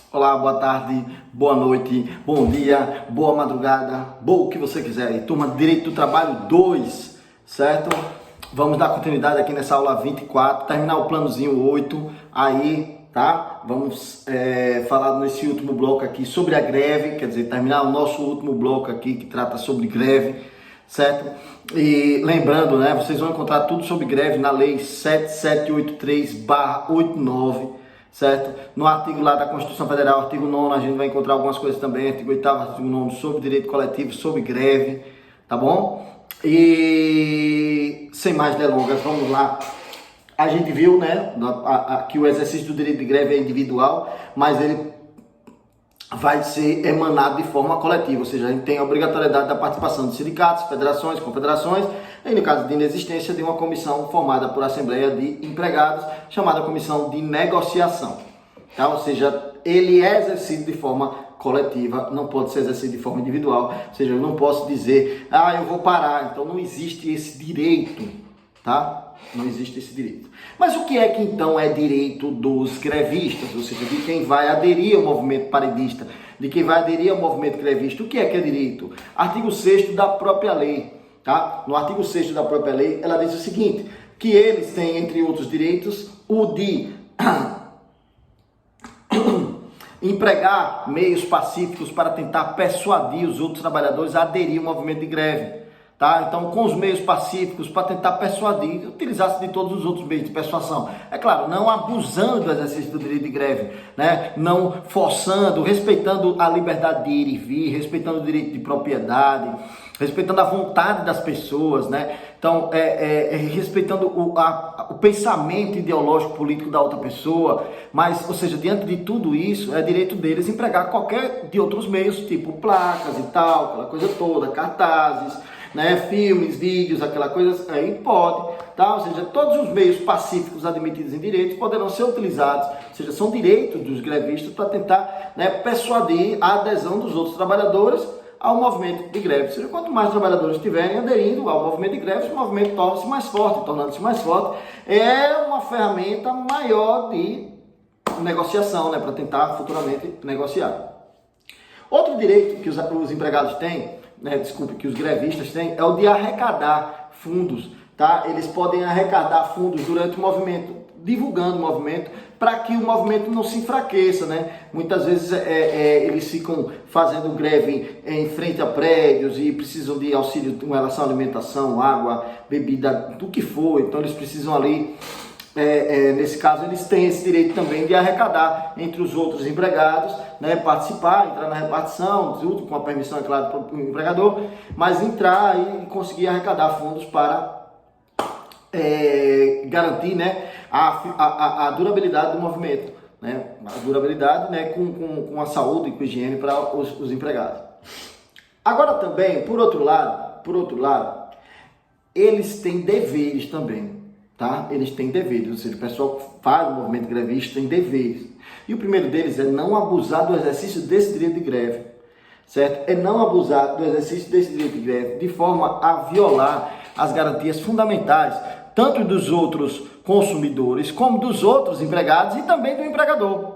Olá, boa tarde, boa noite, bom dia, boa madrugada, bom o que você quiser. E turma Direito do Trabalho 2, certo? Vamos dar continuidade aqui nessa aula 24, terminar o planozinho 8 aí, tá? Vamos falar nesse último bloco aqui sobre a greve, quer dizer, terminar o nosso último bloco aqui que trata sobre greve, certo? E lembrando, né, vocês vão encontrar tudo sobre greve na lei 7783/89, certo? No artigo lá da Constituição Federal, artigo 9º, a gente vai encontrar algumas coisas também, artigo 8º, artigo 9º, sobre direito coletivo, sobre greve, tá bom? E sem mais delongas, vamos lá. A gente viu, né, que o exercício do direito de greve é individual, mas ele vai ser emanado de forma coletiva, ou seja, a gente tem a obrigatoriedade da participação de sindicatos, federações, confederações, e no caso de inexistência de uma comissão formada por assembleia de empregados, chamada comissão de negociação, tá? Ou seja, ele é exercido de forma coletiva, não pode ser exercido de forma individual, ou seja, eu não posso dizer, eu vou parar, então não existe esse direito, tá? Não existe esse direito. Mas o que é que então é direito dos grevistas, ou seja, de quem vai aderir ao movimento paredista, de quem vai aderir ao movimento grevista? O que é direito? Artigo 6º da própria lei, tá? No artigo 6º da própria lei, ela diz o seguinte, que eles têm, entre outros direitos, o de empregar meios pacíficos para tentar persuadir os outros trabalhadores a aderir ao movimento de greve. Tá? Então, com os meios pacíficos, para tentar persuadir, utilizar-se de todos os outros meios de persuasão. É claro, não abusando do exercício do direito de greve, né? Não forçando, respeitando a liberdade de ir e vir, respeitando o direito de propriedade, respeitando a vontade das pessoas, né? Então, respeitando o pensamento ideológico político da outra pessoa, mas, ou seja, diante de tudo isso, é direito deles empregar qualquer de outros meios, tipo placas e tal, aquela coisa toda, cartazes, né, filmes, vídeos, aquela coisa, aí pode, tá? Ou seja, todos os meios pacíficos admitidos em direitos poderão ser utilizados, ou seja, são direitos dos grevistas para tentar, né, persuadir a adesão dos outros trabalhadores ao movimento de greve. Ou seja, quanto mais trabalhadores estiverem aderindo ao movimento de greve, o movimento torna-se mais forte, tornando-se mais forte, é uma ferramenta maior de negociação, né, para tentar futuramente negociar. Outro direito que os empregados têm, que os grevistas têm, é o de arrecadar fundos, tá? Eles podem arrecadar fundos durante o movimento, divulgando o movimento, para que o movimento não se enfraqueça, né? Muitas vezes eles ficam fazendo greve em frente a prédios e precisam de auxílio com relação à alimentação, água, bebida, do que for, então eles precisam ali, nesse caso, eles têm esse direito também de arrecadar entre os outros empregados, né, participar, entrar na repartição, tudo com a permissão, é claro, do empregador, mas entrar e conseguir arrecadar fundos para garantir, né, a durabilidade do movimento, né, a durabilidade, né, com a saúde e com a higiene para os empregados. Agora também, por outro lado, eles têm deveres também. Tá? Eles têm deveres, ou seja, o pessoal que faz o movimento grevista tem deveres. E o primeiro deles é não abusar do exercício desse direito de greve, certo? É não abusar do exercício desse direito de greve de forma a violar as garantias fundamentais, tanto dos outros consumidores, como dos outros empregados e também do empregador.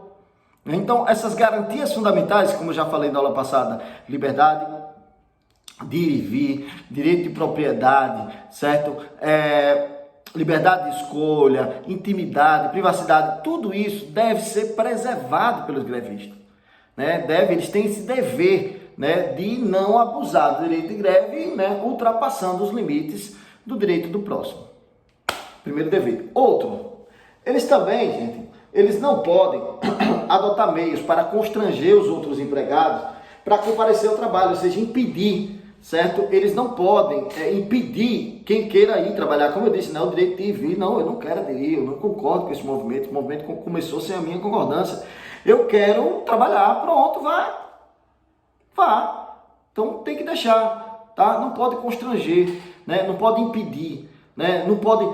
Então, essas garantias fundamentais, como eu já falei na aula passada, liberdade de ir e vir, direito de propriedade, certo? Liberdade de escolha, intimidade, privacidade, tudo isso deve ser preservado pelos grevistas, né? Eles têm esse dever, né, de não abusar do direito de greve, né, ultrapassando os limites do direito do próximo. Primeiro dever. Outro, eles também, gente, eles não podem adotar meios para constranger os outros empregados para comparecer ao trabalho, ou seja, impedir, certo? Eles não podem impedir quem queira ir trabalhar, como eu disse, o direito de ir e vir, não, eu não quero aderir, eu não concordo com esse movimento, o movimento começou sem a minha concordância, eu quero trabalhar, pronto, vá, então tem que deixar, tá? Não pode constranger, né? Não pode impedir, né? Não pode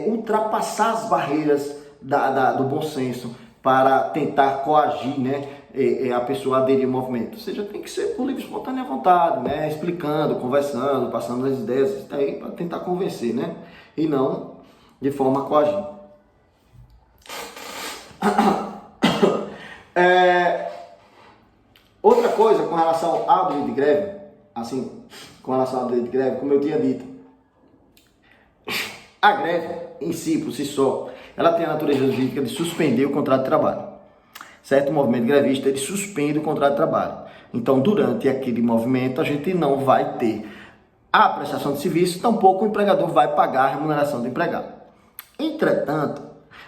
ultrapassar as barreiras do bom senso para tentar coagir, né, a pessoa aderir ao movimento. Ou seja, tem que ser por livre e espontânea vontade, né, explicando, conversando, passando as ideias, isso aí para tentar convencer, né, e não de forma coagir. Outra coisa com relação ao direito de greve, assim, com relação ao direito de greve, como eu tinha dito, a greve em si, por si só, ela tem a natureza jurídica de suspender o contrato de trabalho. Certo? O movimento grevista, ele suspende o contrato de trabalho. Então, durante aquele movimento, a gente não vai ter a prestação de serviço, tampouco o empregador vai pagar a remuneração do empregado. Entretanto,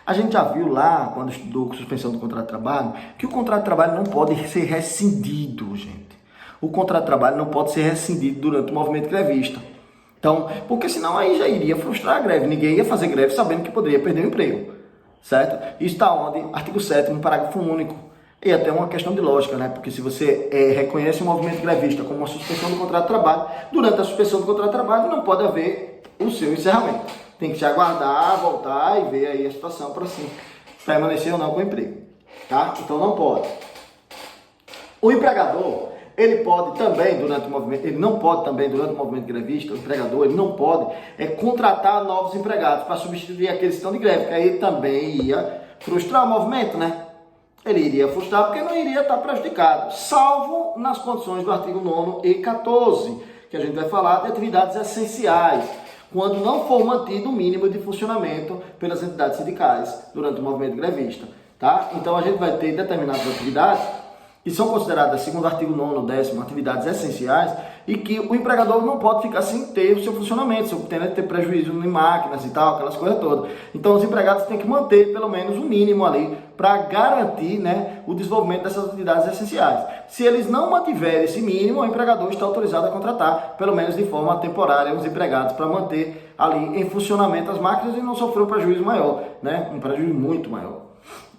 a gente já viu lá, quando estudou suspensão do contrato de trabalho, que o contrato de trabalho não pode ser rescindido, gente. O contrato de trabalho não pode ser rescindido durante o movimento grevista. Então, porque senão aí já iria frustrar a greve. Ninguém ia fazer greve sabendo que poderia perder o emprego. Certo? Isso está onde? Artigo 7º, parágrafo único. E até uma questão de lógica, né? Porque se você reconhece o movimento grevista como uma suspensão do contrato de trabalho, durante a suspensão do contrato de trabalho não pode haver o seu encerramento. Tem que se aguardar, voltar e ver aí a situação para assim permanecer ou não com o emprego. Tá? Então não pode. O empregador, ele pode também, durante o movimento, ele não pode também, durante o movimento grevista, o empregador, ele não pode contratar novos empregados para substituir aqueles que estão de greve, que aí ele também ia frustrar o movimento, né? Ele iria frustrar porque não iria estar prejudicado, salvo nas condições do artigo 9º e 14, que a gente vai falar de atividades essenciais, quando não for mantido o mínimo de funcionamento pelas entidades sindicais durante o movimento grevista, tá? Então a gente vai ter determinadas atividades que são consideradas, segundo o artigo 9º, 10º, atividades essenciais, e que o empregador não pode ficar sem ter o seu funcionamento, sem ter prejuízo em máquinas e tal, aquelas coisas todas. Então os empregados têm que manter pelo menos o mínimo ali para garantir, né, o desenvolvimento dessas atividades essenciais. Se eles não mantiverem esse mínimo, o empregador está autorizado a contratar, pelo menos de forma temporária, os empregados para manter ali em funcionamento as máquinas e não sofrer um prejuízo maior, né, um prejuízo muito maior.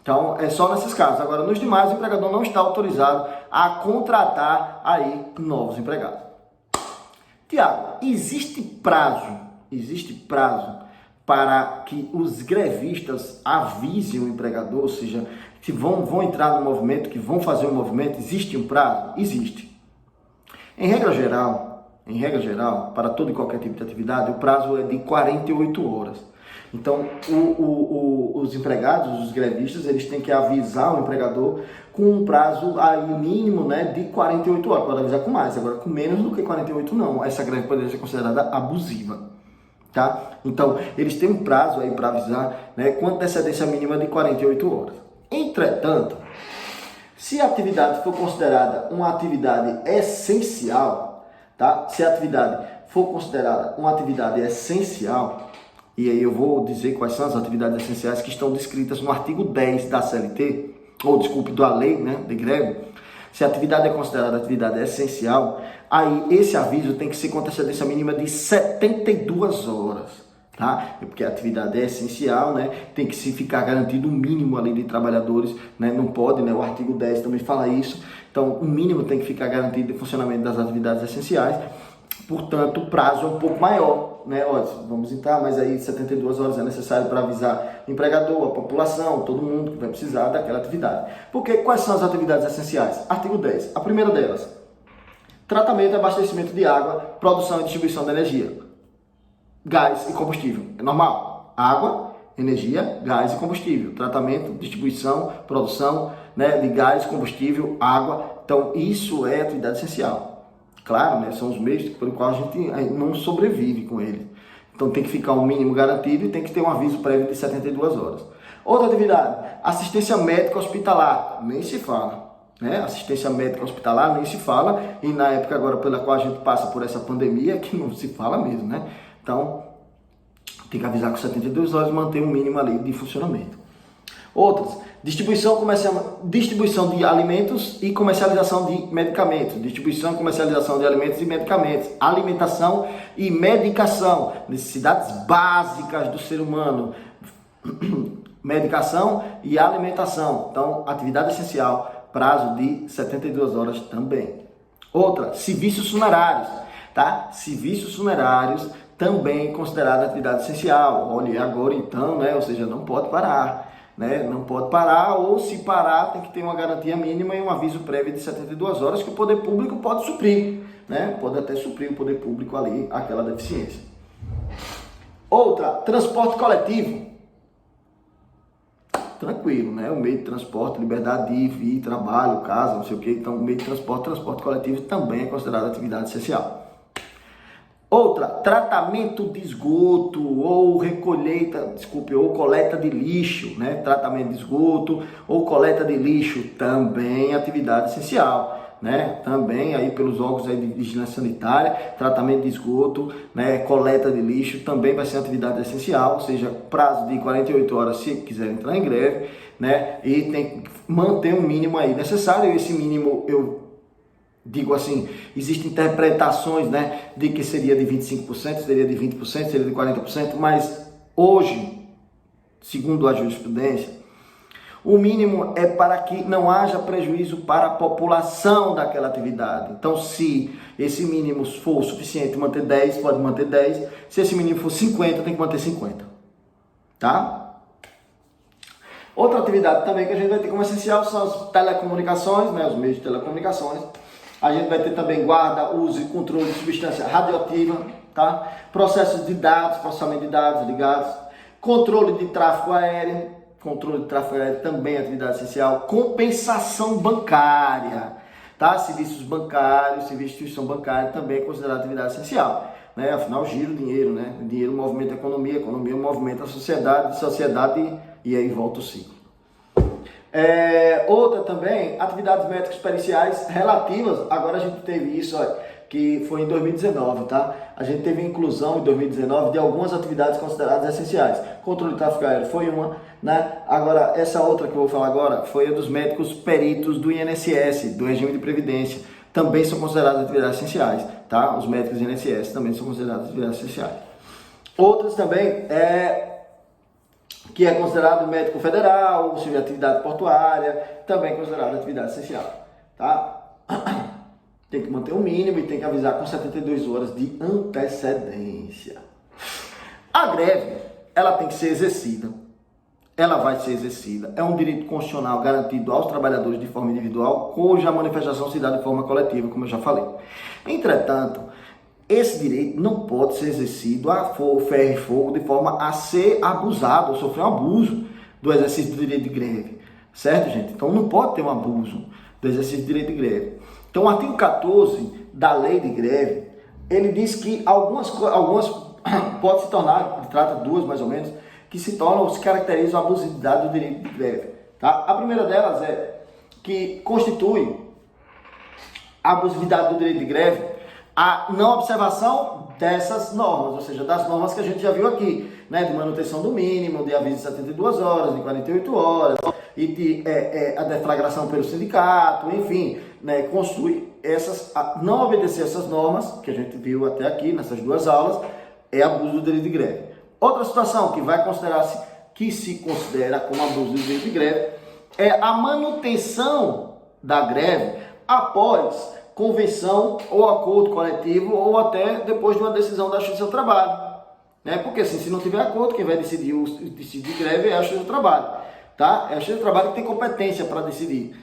Então, é só nesses casos. Agora, nos demais, o empregador não está autorizado a contratar aí novos empregados. Tiago, existe prazo para que os grevistas avisem o empregador, ou seja, que vão entrar no movimento, que vão fazer o movimento, existe um prazo? Existe. Em regra geral, para todo e qualquer tipo de atividade, o prazo é de 48 horas. Então, os empregados, os grevistas, eles têm que avisar o empregador com um prazo aí mínimo, né, de 48 horas. Pode avisar com mais, agora com menos do que 48 não. Essa greve poderia ser considerada abusiva, tá? Então, eles têm um prazo aí para avisar, né, com antecedência mínima de 48 horas. Entretanto, se a atividade for considerada uma atividade essencial, tá? Se a atividade for considerada uma atividade essencial, e aí eu vou dizer quais são as atividades essenciais que estão descritas no artigo 10 da CLT, ou desculpe, da lei, né, de greve. Se a atividade é considerada atividade essencial, aí esse aviso tem que ser com antecedência mínima de 72 horas, tá? Porque a atividade é essencial, né? Tem que se ficar garantido um mínimo ali de trabalhadores, né? Não pode, né? O artigo 10 também fala isso. Então, o mínimo tem que ficar garantido de funcionamento das atividades essenciais. Portanto, o prazo é um pouco maior, né? Olha, vamos entrar, mas aí 72 horas é necessário para avisar o empregador, a população, todo mundo que vai precisar daquela atividade. Porque quais são as atividades essenciais? Artigo 10. A primeira delas, tratamento e abastecimento de água, produção e distribuição de energia, gás e combustível. É normal. Água, energia, gás e combustível. Tratamento, distribuição, produção, né, de gás, combustível, água. Então, isso é atividade essencial. Claro, né, são os meios pelo qual a gente não sobrevive com ele. Então tem que ficar um mínimo garantido e tem que ter um aviso prévio de 72 horas. Outra atividade, assistência médica hospitalar, nem se fala. Né? Assistência médica hospitalar nem se fala, e na época agora pela qual a gente passa por essa pandemia, que não se fala mesmo, né? Então tem que avisar com 72 horas e manter um mínimo ali de funcionamento. Outras, distribuição de alimentos e comercialização de medicamentos. Distribuição e comercialização de alimentos e medicamentos. Alimentação e medicação. Necessidades básicas do ser humano. Medicação e alimentação. Então, atividade essencial, prazo de 72 horas também. Outra, serviços funerários. Tá? Serviços funerários também considerada atividade essencial. Olha, agora então, né? Ou seja, não pode parar. Né? Não pode parar, ou se parar tem que ter uma garantia mínima e um aviso prévio de 72 horas que o poder público pode suprir, né? Pode até suprir o poder público ali aquela deficiência. Outra, transporte coletivo. tranquilo, né? O meio de transporte, liberdade de ir, vir, trabalho, casa, não sei o quê. Então, o meio de transporte coletivo também é considerado atividade essencial. Outra, tratamento de esgoto ou ou coleta de lixo, né? Tratamento de esgoto ou coleta de lixo também é atividade essencial, né? Também aí pelos órgãos aí de vigilância sanitária, tratamento de esgoto, né? Coleta de lixo também vai ser atividade essencial, ou seja, prazo de 48 horas se quiser entrar em greve, né? E tem que manter um mínimo aí necessário. Esse mínimo eu digo assim, existem interpretações, né, de que seria de 25%, seria de 20%, seria de 40%, mas hoje, segundo a jurisprudência, o mínimo é para que não haja prejuízo para a população daquela atividade. Então, se esse mínimo for suficiente manter 10, pode manter 10. Se esse mínimo for 50, tem que manter 50. Tá? Outra atividade também que a gente vai ter como essencial são as telecomunicações, né, os meios de telecomunicações. A gente vai ter também guarda, uso e controle de substância radioativa, tá? Processos de dados, processamento de dados ligados, controle de tráfego aéreo também é atividade essencial, compensação bancária, tá? Serviços bancários, serviço de instituição bancária também é considerado atividade essencial, né? Afinal, gira o dinheiro, né? O dinheiro movimenta a economia movimenta a sociedade e aí volta o ciclo. Outra também, atividades médicas periciais relativas, agora a gente teve isso, que foi em 2019, tá? A gente teve a inclusão em 2019 de algumas atividades consideradas essenciais. Controle de tráfego aéreo foi uma, né? Agora, essa outra que eu vou falar agora foi a dos médicos peritos do INSS, do regime de previdência. Também são consideradas atividades essenciais, tá? Os médicos do INSS também são considerados atividades essenciais. Outras também que é considerado médico federal, ou seja, atividade portuária, também é considerado atividade essencial, tá? Tem que manter o mínimo e tem que avisar com 72 horas de antecedência. A greve, ela tem que ser exercida. Ela vai ser exercida. É um direito constitucional garantido aos trabalhadores de forma individual, cuja manifestação se dá de forma coletiva, como eu já falei. Entretanto, esse direito não pode ser exercido a ferro e fogo de forma a ser abusado, ou sofrer um abuso do exercício do direito de greve. Certo, gente? Então não pode ter um abuso do exercício do direito de greve. Então o artigo 14 da lei de greve, ele diz que algumas pode se tornar, trata duas mais ou menos, que se tornam ou se caracterizam a abusividade do direito de greve. Tá? A primeira delas é que constitui a abusividade do direito de greve a não observação dessas normas, ou seja, das normas que a gente já viu aqui, né, de manutenção do mínimo, de aviso de 72 horas, de 48 horas, e de a deflagração pelo sindicato, enfim, né, construir não obedecer essas normas, que a gente viu até aqui nessas duas aulas, é abuso do direito de greve. Outra situação que se considera como abuso do direito de greve é a manutenção da greve após convenção ou acordo coletivo ou até depois de uma decisão da Justiça do Trabalho, né? Porque assim, se não tiver acordo, quem vai decidir o decídio de greve é a Justiça do Trabalho, tá? É a Justiça do Trabalho que tem competência para decidir.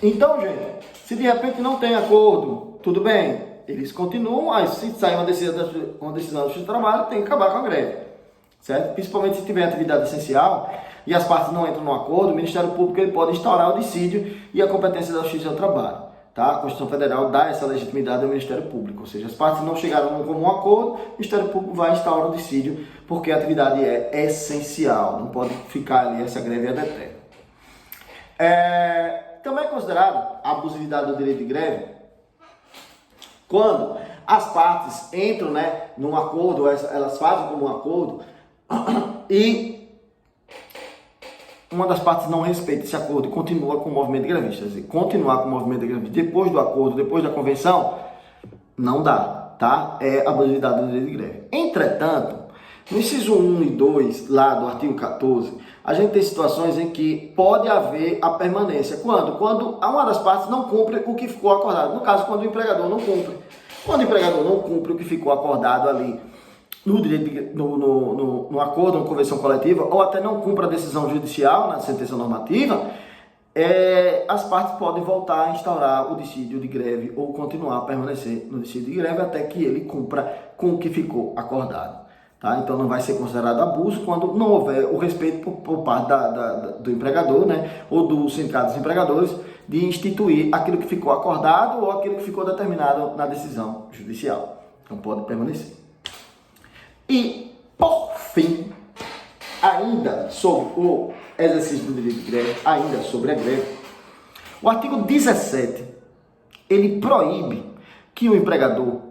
Então, gente, se de repente não tem acordo, tudo bem, eles continuam, aí se sair uma decisão da Justiça do Trabalho, tem que acabar com a greve, certo? Principalmente se tiver atividade essencial e as partes não entram no acordo, o Ministério Público ele pode instaurar o dissídio e a competência da Justiça do Trabalho. Tá? A Constituição Federal dá essa legitimidade ao Ministério Público, ou seja, as partes não chegaram num comum acordo, o Ministério Público vai instaurar o dissídio, porque a atividade é essencial, não pode ficar ali, essa greve é eterna. Também é considerado a abusividade do direito de greve quando as partes entram, né, num acordo, elas fazem como um acordo e uma das partes não respeita esse acordo e continua com o movimento de grevista. Quer dizer, continuar com o movimento de grevista depois do acordo, depois da convenção, não dá, tá? É abusividade do direito de greve. Entretanto, no inciso 1 e 2, lá do artigo 14, a gente tem situações em que pode haver a permanência. Quando? Quando uma das partes não cumpre o que ficou acordado. No caso, quando o empregador não cumpre. Quando o empregador não cumpre o que ficou acordado ali, no acordo, na convenção coletiva, ou até não cumpra a decisão judicial, na sentença normativa, as partes podem voltar a instaurar o dissídio de greve ou continuar a permanecer no dissídio de greve até que ele cumpra com o que ficou acordado. Tá? Então não vai ser considerado abuso quando não houver o respeito por parte do empregador, né, ou do sindicato dos empregadores, de instituir aquilo que ficou acordado ou aquilo que ficou determinado na decisão judicial. Então pode permanecer. E, por fim, ainda sobre o exercício do direito de greve, ainda sobre a greve, o artigo 17, ele proíbe que o empregador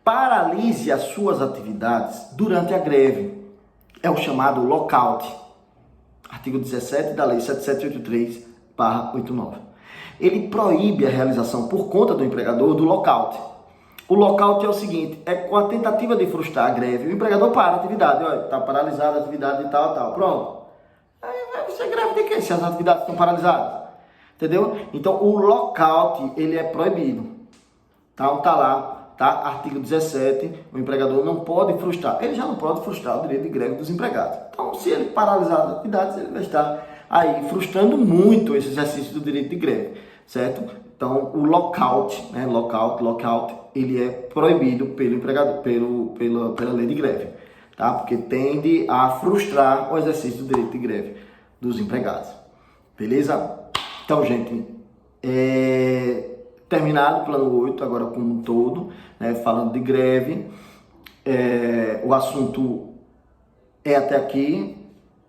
paralise as suas atividades durante a greve. É o chamado lockout. Artigo 17 da Lei 7783/89. Ele proíbe a realização por conta do empregador do lockout. O lockout é o seguinte, é com a tentativa de frustrar a greve, o empregador para a atividade, olha, está paralisada a atividade e tal, pronto. Aí você greve de quê se as atividades estão paralisadas? Entendeu? Então o lockout, ele é proibido. Então tá lá. Tá? Artigo 17, o empregador não pode frustrar. Ele já não pode frustrar o direito de greve dos empregados. Então, se ele paralisar as atividades, ele vai estar aí frustrando muito esse exercício do direito de greve, certo? Então, o lockout, né? Lockout, ele é proibido pelo empregador, pela lei de greve, tá? Porque tende a frustrar o exercício do direito de greve dos empregados. Beleza? Então, gente, terminado o plano 8, agora como um todo, né, falando de greve, o assunto é até aqui,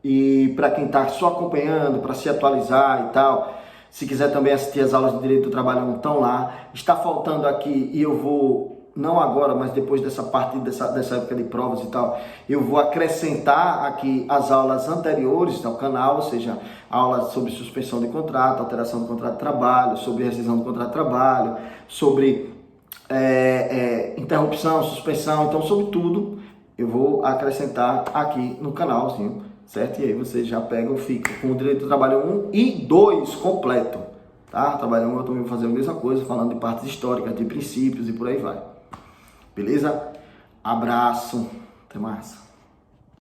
e para quem está só acompanhando, para se atualizar e tal, se quiser também assistir as aulas de Direito do Trabalho, não estão lá, está faltando aqui, e eu vou, não agora, mas depois dessa parte, dessa época de provas e tal, eu vou acrescentar aqui as aulas anteriores ao canal, ou seja, aulas sobre suspensão de contrato, alteração do contrato de trabalho, sobre rescisão do contrato de trabalho, sobre interrupção, suspensão, então sobre tudo eu vou acrescentar aqui no canalzinho, certo? E aí você já pega ou fica com o Direito do Trabalho 1 e 2 completo, tá? Trabalho 1 eu também vou fazer a mesma coisa, falando de partes históricas, de princípios e por aí vai. Beleza? Abraço, até mais.